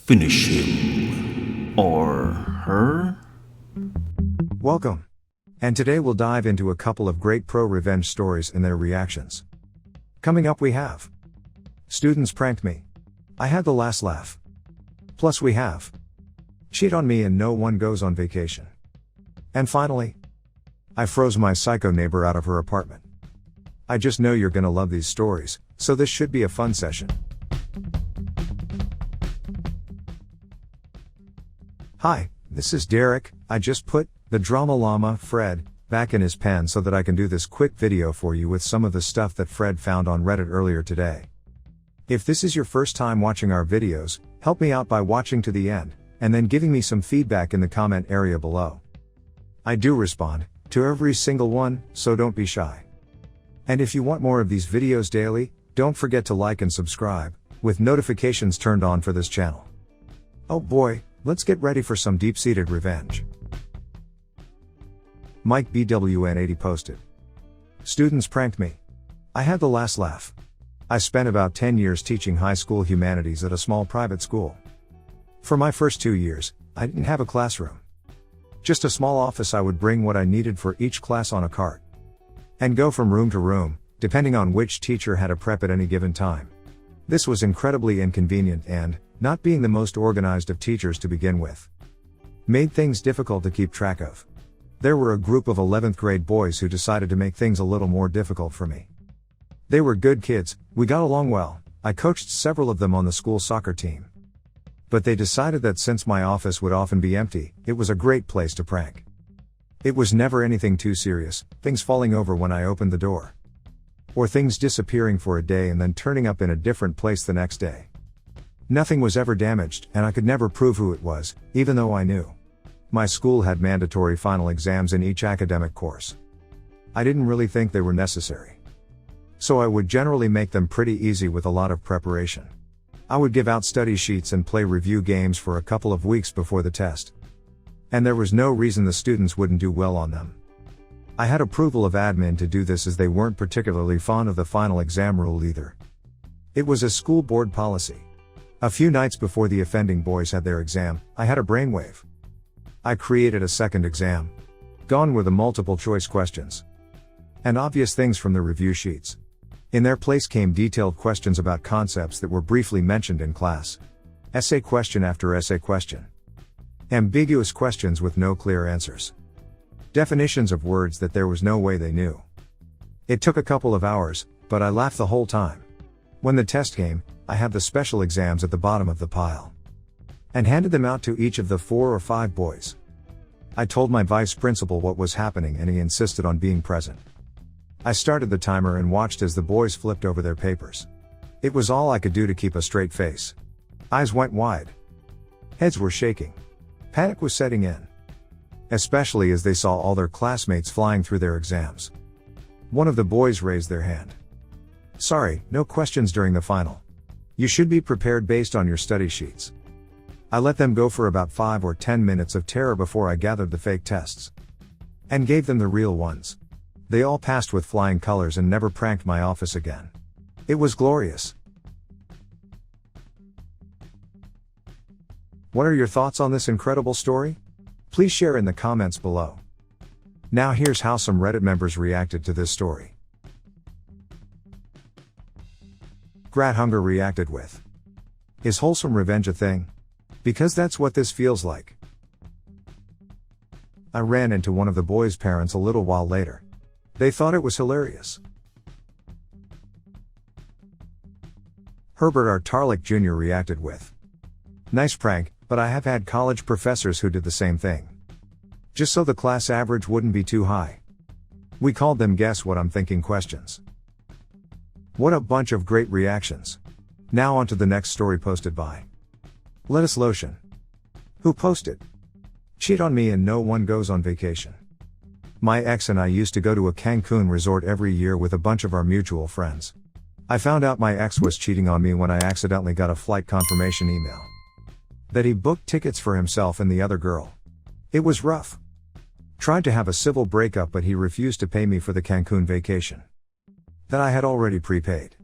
Finish him. Or her? Welcome. And today we'll dive into a couple of great ProRevenge stories and their reactions. Coming up we have Students Pranked Me. I Had the Last Laugh. Plus we have Cheat on Me and No One Goes on Vacation. And finally, I froze my psycho neighbor out of her apartment. I just know you're gonna love these stories, so this should be a fun session. Hi, this is Derek. I just put the Drama Llama, Fred, back in his pen so that I can do this quick video for you with some of the stuff that Fred found on Reddit earlier today. If this is your first time watching our videos, help me out by watching to the end, and then giving me some feedback in the comment area below. I do respond to every single one, so don't be shy. And if you want more of these videos daily, don't forget to like and subscribe, with notifications turned on for this channel. Oh boy, let's get ready for some deep-seated revenge. Mike BWN80 posted. Students pranked me. I had the last laugh. I spent about 10 years teaching high school humanities at a small private school. For my first 2 years, I didn't have a classroom. Just a small office. I would bring what I needed for each class on a cart and go from room to room, depending on which teacher had a prep at any given time. This was incredibly inconvenient and, not being the most organized of teachers to begin with, made things difficult to keep track of. There were a group of 11th grade boys who decided to make things a little more difficult for me. They were good kids, we got along well, I coached several of them on the school soccer team. But they decided that since my office would often be empty, it was a great place to prank. It was never anything too serious, things falling over when I opened the door, or things disappearing for a day and then turning up in a different place the next day. Nothing was ever damaged, and I could never prove who it was, even though I knew. My school had mandatory final exams in each academic course. I didn't really think they were necessary, so I would generally make them pretty easy with a lot of preparation. I would give out study sheets and play review games for a couple of weeks before the test. And there was no reason the students wouldn't do well on them. I had approval of admin to do this as they weren't particularly fond of the final exam rule either. It was a school board policy. A few nights before the offending boys had their exam, I had a brainwave. I created a second exam. Gone were the multiple choice questions and obvious things from the review sheets. In their place came detailed questions about concepts that were briefly mentioned in class. Essay question after essay question. Ambiguous questions with no clear answers. Definitions of words that there was no way they knew. It took a couple of hours, but I laughed the whole time. When the test came, I had the special exams at the bottom of the pile and handed them out to each of the 4 or 5 boys. I told my vice principal what was happening and he insisted on being present. I started the timer and watched as the boys flipped over their papers. It was all I could do to keep a straight face. Eyes went wide. Heads were shaking. Panic was setting in, especially as they saw all their classmates flying through their exams. One of the boys raised their hand. Sorry, no questions during the final. You should be prepared based on your study sheets. I let them go for about 5 or 10 minutes of terror before I gathered the fake tests and gave them the real ones. They all passed with flying colors and never pranked my office again. It was glorious. What are your thoughts on this incredible story? Please share in the comments below. Now here's how some Reddit members reacted to this story. Grat Hunger reacted with, "Is wholesome revenge a thing? Because that's what this feels like." I ran into one of the boys' parents a little while later. They thought it was hilarious. Herbert R. Tarlick Jr. reacted with, "Nice prank, but I have had college professors who did the same thing. Just so the class average wouldn't be too high. We called them guess what I'm thinking questions." What a bunch of great reactions. Now on to the next story posted by Lettuce Lotion, who posted, "Cheat on me and no one goes on vacation. My ex and I used to go to a Cancun resort every year with a bunch of our mutual friends. I found out my ex was cheating on me when I accidentally got a flight confirmation email that he booked tickets for himself and the other girl. It was rough. Tried to have a civil breakup but he refused to pay me for the Cancun vacation that I had already prepaid.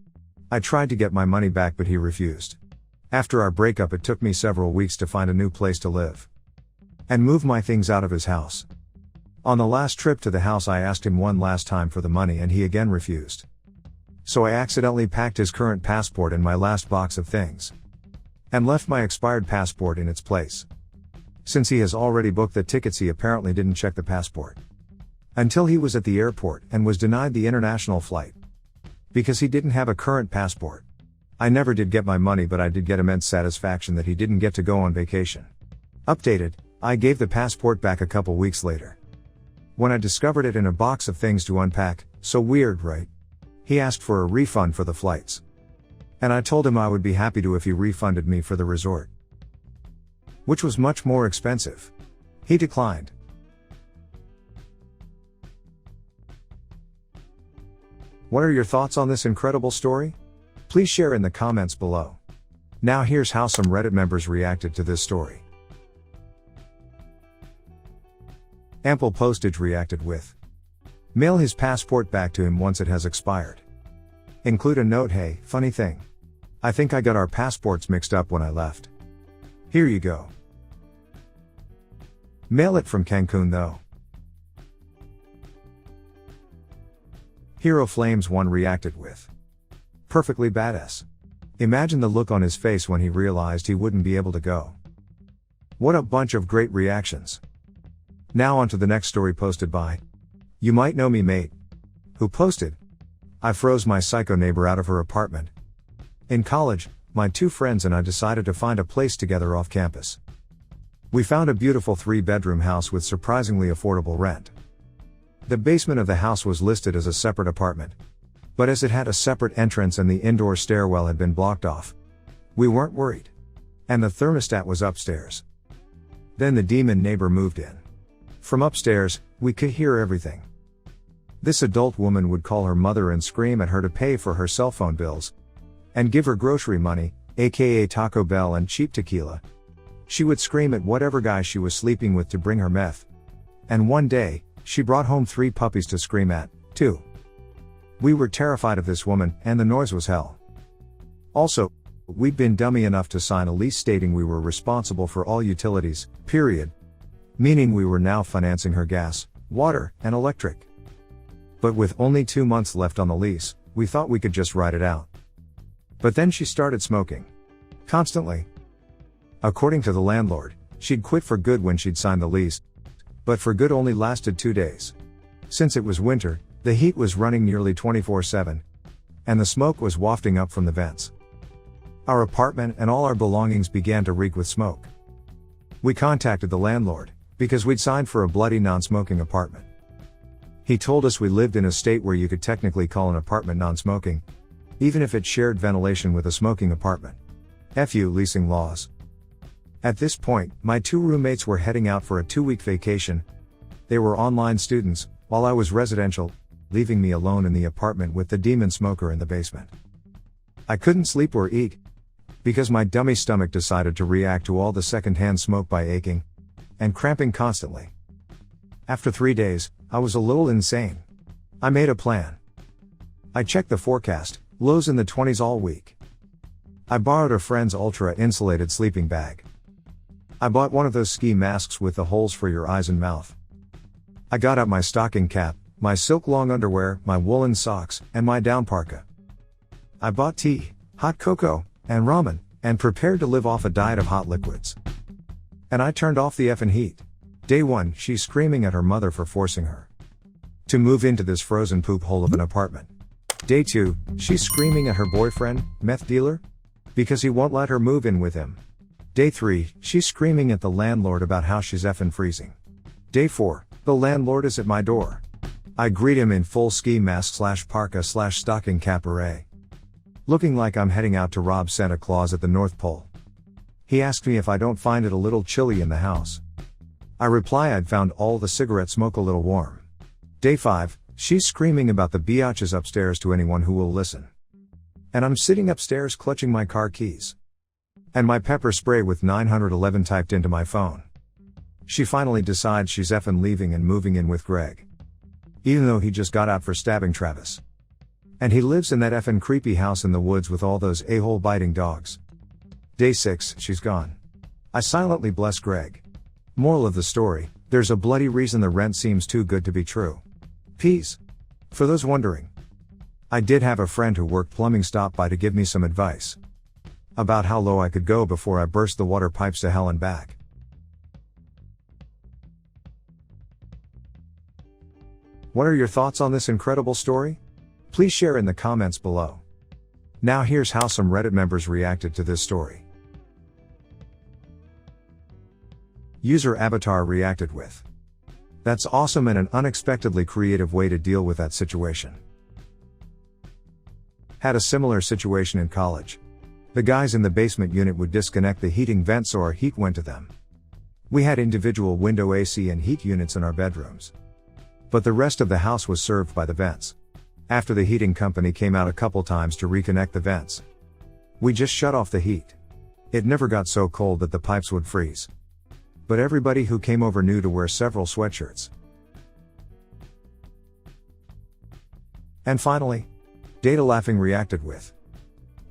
I tried to get my money back but he refused. After our breakup, it took me several weeks to find a new place to live and move my things out of his house. On the last trip to the house, I asked him one last time for the money and he again refused. So I accidentally packed his current passport in my last box of things and left my expired passport in its place. Since he has already booked the tickets, he apparently didn't check the passport until he was at the airport and was denied the international flight because he didn't have a current passport. I never did get my money, but I did get immense satisfaction that he didn't get to go on vacation. Updated, I gave the passport back a couple weeks later when I discovered it in a box of things to unpack. So weird, right? He asked for a refund for the flights, and I told him I would be happy to if he refunded me for the resort, which was much more expensive. He declined. What are your thoughts on this incredible story? Please share in the comments below. Now here's how some Reddit members reacted to this story. Ample Postage reacted with: mail his passport back to him once it has expired. Include a note, hey, funny thing, I think I got our passports mixed up when I left. Here you go. Mail it from Cancun though. Hero Flames 1 reacted with: perfectly badass. Imagine the look on his face when he realized he wouldn't be able to go. What a bunch of great reactions. Now on to the next story, posted by You Might Know Me Mate, who posted: I froze my psycho neighbor out of her apartment. In college, my two friends and I decided to find a place together off campus. We found a beautiful 3-bedroom house with surprisingly affordable rent. The basement of the house was listed as a separate apartment, but as it had a separate entrance and the indoor stairwell had been blocked off, we weren't worried. And the thermostat was upstairs. Then the demon neighbor moved in. From upstairs, we could hear everything. This adult woman would call her mother and scream at her to pay for her cell phone bills and give her grocery money, aka Taco Bell and cheap tequila. She would scream at whatever guy she was sleeping with to bring her meth. And one day, she brought home 3 puppies to scream at, too. We were terrified of this woman, and the noise was hell. Also, we'd been dummy enough to sign a lease stating we were responsible for all utilities, period. Meaning we were now financing her gas, water, and electric. But with only 2 months left on the lease, we thought we could just ride it out. But then she started smoking. Constantly. According to the landlord, she'd quit for good when she'd signed the lease. But for good only lasted 2 days. Since it was winter, the heat was running nearly 24/7. And the smoke was wafting up from the vents. Our apartment and all our belongings began to reek with smoke. We contacted the landlord, because we'd signed for a bloody non-smoking apartment. He told us we lived in a state where you could technically call an apartment non-smoking, even if it shared ventilation with a smoking apartment. F you leasing laws. At this point, my 2 roommates were heading out for a 2-week vacation. They were online students, while I was residential, leaving me alone in the apartment with the demon smoker in the basement. I couldn't sleep or eat, because my dummy stomach decided to react to all the secondhand smoke by aching and cramping constantly. After 3 days, I was a little insane. I made a plan. I checked the forecast, lows in the 20s all week. I borrowed a friend's ultra-insulated sleeping bag. I bought one of those ski masks with the holes for your eyes and mouth. I got out my stocking cap, my silk long underwear, my woolen socks, and my down parka. I bought tea, hot cocoa, and ramen, and prepared to live off a diet of hot liquids. And I turned off the effing heat. Day 1, she's screaming at her mother for forcing her to move into this frozen poop hole of an apartment. Day 2, she's screaming at her boyfriend, meth dealer, because he won't let her move in with him. Day 3, she's screaming at the landlord about how she's effing freezing. Day 4, the landlord is at my door. I greet him in full ski mask / parka / stocking cap array, looking like I'm heading out to rob Santa Claus at the North Pole. He asked me if I don't find it a little chilly in the house. I reply I'd found all the cigarette smoke a little warm. Day 5, she's screaming about the biatches upstairs to anyone who will listen. And I'm sitting upstairs clutching my car keys and my pepper spray with 911 typed into my phone. She finally decides she's effing leaving and moving in with Greg, even though he just got out for stabbing Travis. And he lives in that effing creepy house in the woods with all those a-hole biting dogs. Day 6, she's gone. I silently bless Greg. Moral of the story, there's a bloody reason the rent seems too good to be true. Peace. For those wondering, I did have a friend who worked plumbing stop by to give me some advice about how low I could go before I burst the water pipes to hell and back. What are your thoughts on this incredible story? Please share in the comments below. Now here's how some Reddit members reacted to this story. User Avatar reacted with, "That's awesome and an unexpectedly creative way to deal with that situation. Had a similar situation in college. The guys in the basement unit would disconnect the heating vents so our heat went to them. We had individual window AC and heat units in our bedrooms. But the rest of the house was served by the vents. After the heating company came out a couple times to reconnect the vents, we just shut off the heat. It never got so cold that the pipes would freeze. But everybody who came over knew to wear several sweatshirts." And finally, Data Laughing reacted with,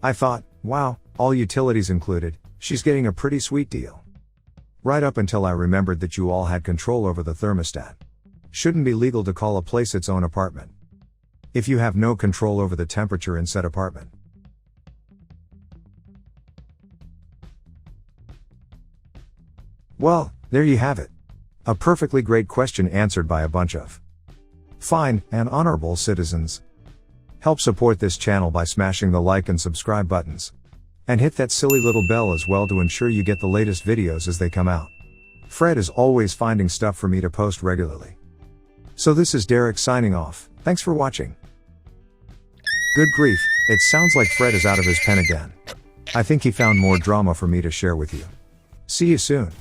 "I thought, wow, all utilities included, she's getting a pretty sweet deal. Right up until I remembered that you all had control over the thermostat. Shouldn't be legal to call a place its own apartment if you have no control over the temperature in said apartment." Well, there you have it. A perfectly great question answered by a bunch of fine and honorable citizens. Help support this channel by smashing the like and subscribe buttons. And hit that silly little bell as well to ensure you get the latest videos as they come out. Fred is always finding stuff for me to post regularly. So this is Derek signing off. Thanks for watching. Good grief, it sounds like Fred is out of his pen again. I think he found more drama for me to share with you. See you soon.